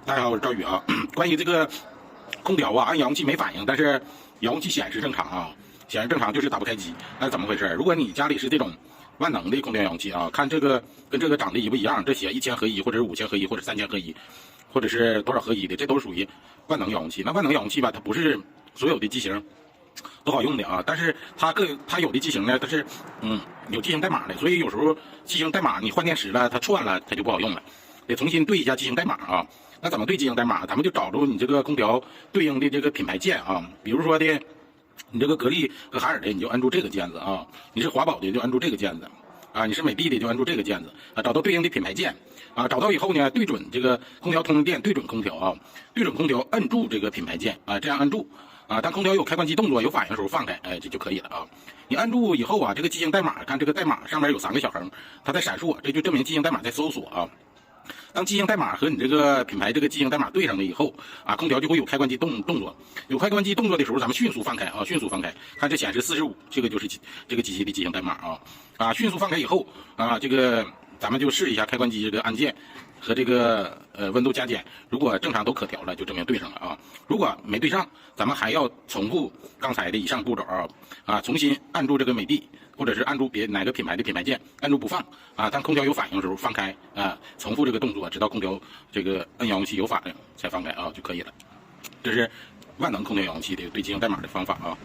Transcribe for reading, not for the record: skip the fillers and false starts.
大家好，我是赵宇啊。关于这个空调啊，按遥控器没反应，但是遥控器显示正常啊，显示正常就是打不开机，那怎么回事？如果你家里是这种万能的空调遥控器啊，看这个跟这个长得一不一样，这写1000合一，或者是5000合一，或者3000合一，或者是多少合一的，这都属于万能遥控器。那万能遥控器吧，它不是所有的机型都好用的啊，但是它有的机型呢，它是有机型代码的，所以有时候机型代码你换电池了，它串了，它就不好用了，得重新对一下机型代码啊。那怎么对机型代码？咱们就找着你这个空调对应的这个品牌键啊，比如说的，你这个格力和海尔的，你就按住这个键子啊；你是华宝的就按住这个键子啊；你是美的的就按住这个键子啊。找到对应的品牌键啊，找到以后呢，对准这个空调通用电，对准空调啊，对准空调，摁住这个品牌键啊，这样按住啊。当空调有开关机动作、有反应的时候放开，哎，这就可以了啊。你按住以后啊，这个机型代码，看这个代码上面有3个小横，它在闪烁，这就证明机型代码在搜索啊。当机型代码和你这个品牌这个机型代码对上了以后啊，空调就会有开关机动作。有开关机动作的时候，咱们迅速放开啊，迅速放开。看这显示45，这个就是这个机器的机型代码啊。迅速放开以后啊，这个咱们就试一下开关机这个按键和这个温度加减，如果正常都可调了，就证明对上了啊。如果没对上，咱们还要重复刚才的以上步骤啊，重新按住这个美的，或者是按住哪个品牌的品牌键，按住不放啊。当空调有反应的时候放开啊，重复这个动作，直到空调这个摁遥控器有反应才放开啊就可以了。这是万能空调遥控器的对机型代码的方法啊。